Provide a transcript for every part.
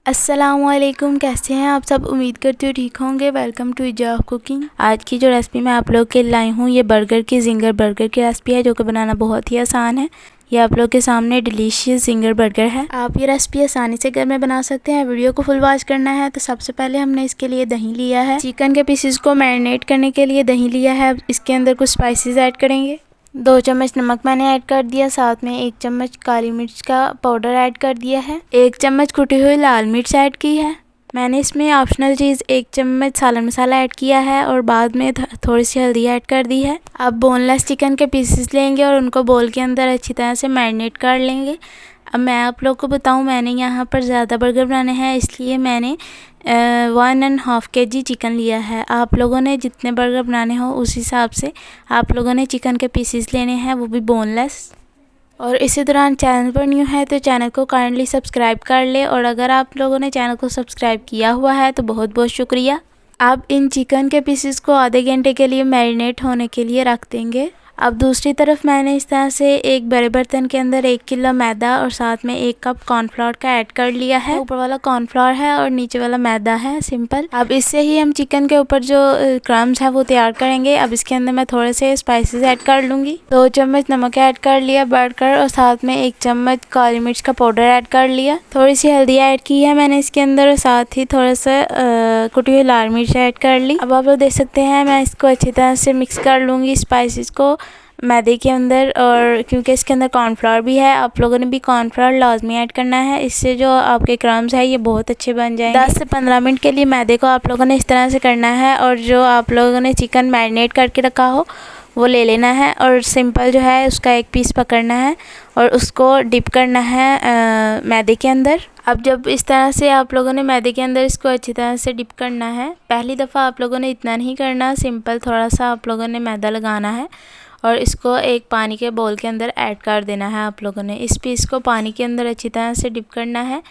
अस्सलामुअलैकुम, कैसे हैं आप सब। उम्मीद करती हूँ ठीक होंगे। Welcome to Ijaz cooking. आज की जो रेसिपी मैं आप लोग के लिए लाई हूँ ये बर्गर की जिंगर बर्गर की रेसिपी है, जो कि बनाना बहुत ही आसान है। ये आप लोग के सामने डिलीशियस जिंगर बर्गर है। आप ये रेसिपी आसानी से घर में बना सकते हैं। वीडियो को फुल वॉच करना है। तो सबसे पहले हमने इसके लिए दही लिया है। चिकन के पीसेस को मैरिनेट करने के लिए दही लिया है। इसके अंदर कुछ स्पाइसेस ऐड करेंगे। 2 चम्मच नमक मैंने ऐड कर दिया, साथ में 1 चम्मच काली मिर्च का पाउडर ऐड कर दिया है। 1 चम्मच कुटी हुई लाल मिर्च ऐड की है। मैंने इसमें ऑप्शनल चीज़ 1 चम्मच सालन मसाला ऐड किया है और बाद में थोड़ी सी हल्दी ऐड कर दी है। अब बोनलेस चिकन के पीसेस लेंगे और उनको बोल के अंदर अच्छी तरह से मैरिनेट कर लेंगे। अब मैं आप लोग को बताऊं, मैंने यहाँ पर ज़्यादा बर्गर बनाने हैं, इसलिए मैंने 1.5 kg चिकन लिया है। आप लोगों ने जितने बर्गर बनाने हो उस हिसाब से आप लोगों ने चिकन के पीसेस लेने हैं, वो भी बोनलेस। और इसी दौरान चैनल पर न्यू है तो चैनल को काइंडली सब्सक्राइब कर ले, और अगर आप लोगों ने चैनल को सब्सक्राइब किया हुआ है तो बहुत बहुत शुक्रिया। अब इन चिकन के पीसेस को आधे घंटे के लिए मैरिनेट होने के लिए रख देंगे। अब दूसरी तरफ मैंने इस तरह से एक बड़े बर्तन के अंदर 1 किलो मैदा और साथ में 1 कप कॉर्नफ्लोर का ऐड कर लिया है। ऊपर वाला कॉर्नफ्लोर है और नीचे वाला मैदा है, सिंपल। अब इससे ही हम चिकन के ऊपर जो क्रम्स है वो तैयार करेंगे। अब इसके अंदर मैं थोड़े से स्पाइसेस ऐड कर लूँगी। 2 चम्मच नमक ऐड कर लिया बढ़कर, और साथ में 1 चम्मच काली मिर्च का पाउडर ऐड कर लिया। थोड़ी सी हल्दी ऐड की है मैंने इसके अंदर, और साथ ही थोड़ा सा कुटी हुई लाल मिर्च ऐड कर ली। अब आप लोग देख सकते हैं मैं इसको अच्छी तरह से मिक्स कर लूँगी स्पाइसेस को मैदे के अंदर, और क्योंकि इसके अंदर कॉर्नफ्लोर भी है, आप लोगों ने भी कॉर्नफ्लोर लाजमी ऐड करना है। इससे जो आपके क्रम्स है ये बहुत अच्छे बन जाएंगे। 10 से 15 मिनट के लिए मैदे को आप लोगों ने इस तरह से करना है, और जो आप लोगों ने चिकन मैरिनेट करके रखा हो वो ले लेना है, और सिंपल जो है उसका एक पीस पकड़ना है और उसको डिप करना है मैदे के अंदर। अब जब इस तरह से आप लोगों ने मैदे के अंदर इसको अच्छी तरह से डिप करना है, पहली दफ़ा आप लोगों ने इतना नहीं करना, सिंपल थोड़ा सा आप लोगों ने मैदा लगाना है और इसको एक पानी के बोल के अंदर ऐड कर देना है। आप लोगों ने इस पीस को पानी के अंदर अच्छी तरह से डिप करना है,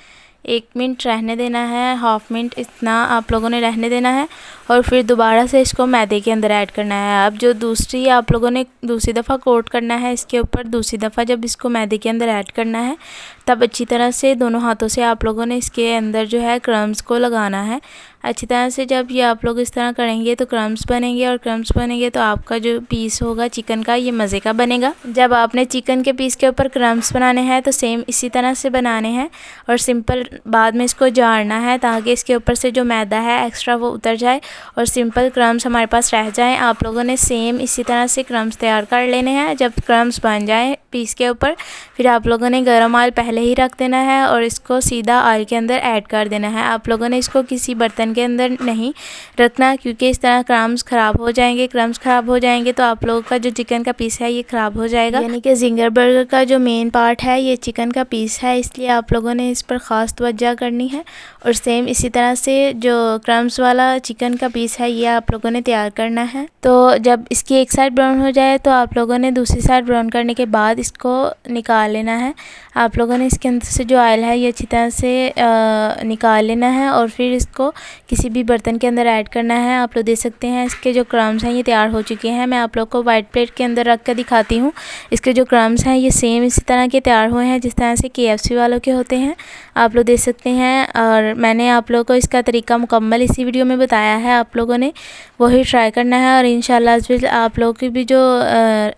1 मिनट रहने देना है, हाफ मिनट इतना आप लोगों ने रहने देना है, और फिर दोबारा से इसको मैदे के अंदर ऐड करना है। अब जो दूसरी आप लोगों ने दूसरी दफ़ा कोट करना है इसके ऊपर, दूसरी दफ़ा जब इसको मैदे के अंदर ऐड करना है तब अच्छी तरह से दोनों हाथों से आप लोगों ने इसके अंदर जो है क्रम्स को लगाना है अच्छी तरह से। जब ये आप लोग इस तरह करेंगे तो क्रम्स बनेंगे, और क्रम्स बनेंगे तो आपका जो पीस होगा चिकन का ये मज़े का बनेगा। जब आपने चिकन के पीस के ऊपर क्रम्स बनाने हैं तो सेम इसी तरह से बनाने हैं, और सिंपल बाद में इसको झाड़ना है ताकि इसके ऊपर से जो मैदा है एक्स्ट्रा वो उतर जाए और सिंपल क्रम्स हमारे पास रह जाएं। आप लोगों ने सेम इसी तरह से क्रम्स तैयार कर लेने हैं। जब क्रम्स बन जाएं पीस के ऊपर, फिर आप लोगों ने गर्म ऑयल पहले ही रख देना है और इसको सीधा ऑयल के अंदर ऐड कर देना है। आप लोगों ने इसको किसी बर्तन के अंदर नहीं रखना, क्योंकि इस तरह क्रम्स ख़राब हो जाएंगे। क्रम्स ख़राब हो जाएंगे तो आप लोगों का जो चिकन का पीस है ये ख़राब हो जाएगा। यानी कि जिंगर बर्गर का जो मेन पार्ट है ये चिकन का पीस है, इसलिए आप लोगों ने इस पर ख़ास तवज्जो करनी है। और सेम इसी तरह से जो क्रम्स वाला चिकन का पीस है ये आप लोगों ने तैयार करना है। तो जब इसकी एक साइड ब्राउन हो जाए तो आप लोगों ने दूसरी साइड ब्राउन करने के बाद इसको निकाल लेना है। आप लोगों ने इसके अंदर से जो ऑयल है ये अच्छी तरह से निकाल लेना है, और फिर इसको किसी भी बर्तन के अंदर ऐड करना है। आप लोग देख सकते हैं इसके जो क्रम्स हैं ये तैयार हो चुके हैं। मैं आप लोग को वाइट प्लेट के अंदर रख कर दिखाती हूँ। इसके जो क्रम्स हैं ये सेम इसी तरह के तैयार हुए हैं जिस तरह से KFC वालों के होते हैं, आप लोग देख सकते हैं। और मैंने आप लोगों को इसका तरीका मुकम्मल इसी वीडियो में बताया है, आप लोगों ने वही ट्राई करना है, और इंशाल्लाह आप लोगों की भी जो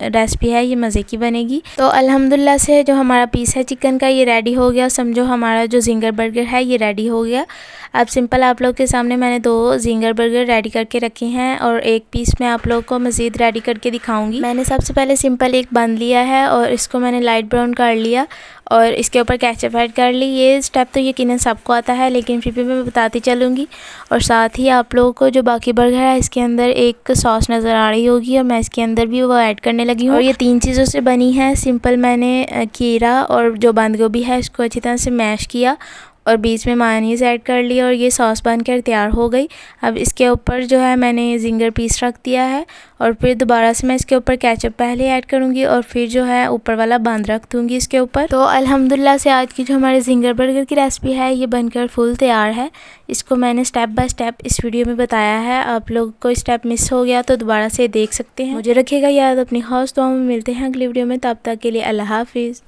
रेसिपी है ये मज़े की बनेगी। तो अल्हम्दुलिल्लाह से जो हमारा पीस है चिकन का ये रेडी हो गया। समझो हमारा जो जिंगर बर्गर है ये रेडी हो गया। अब सिंपल आप लोग के सामने मैंने 2 जिंगर बर्गर रेडी करके रखे हैं, और एक पीस मैं आप लोगों को मज़ीद रेडी करके दिखाऊंगी। मैंने सबसे पहले सिंपल एक बन लिया है और इसको मैंने लाइट ब्राउन कर लिया और इसके ऊपर केचप ऐड कर ली। ये स्टेप तो यकीनन सबको आता है, लेकिन फिर भी मैं बताती चलूँगी। और साथ ही आप लोगों को जो बाकी बर्गर है इसके अंदर एक सॉस नज़र आ रही होगी, और मैं इसके अंदर भी वो ऐड करने लगी हूँ। और ये 3 चीज़ों से बनी है। सिंपल मैंने खीरा और जो बंद गोभी है इसको अच्छी तरह से मैश किया और बीच में मायोनीज़ ऐड कर लिया, और ये सॉस बनकर तैयार हो गई। अब इसके ऊपर जो है मैंने जिंगर पीस रख दिया है, और फिर दोबारा से मैं इसके ऊपर केचप पहले ऐड करूँगी और फिर जो है ऊपर वाला बंद रख दूँगी इसके ऊपर। तो अल्हम्दुलिल्लाह से आज की जो हमारे जिंगर बर्गर की रेसिपी है ये बनकर फुल तैयार है। इसको मैंने स्टेप बाय स्टेप इस वीडियो में बताया है। आप लोग को स्टेप मिस हो गया तो दोबारा से देख सकते हैं। मुझे रखिएगा याद, अपनी खास दुआओं में मिलते हैं अगली वीडियो में। तब तक के लिए अल्लाह हाफिज़।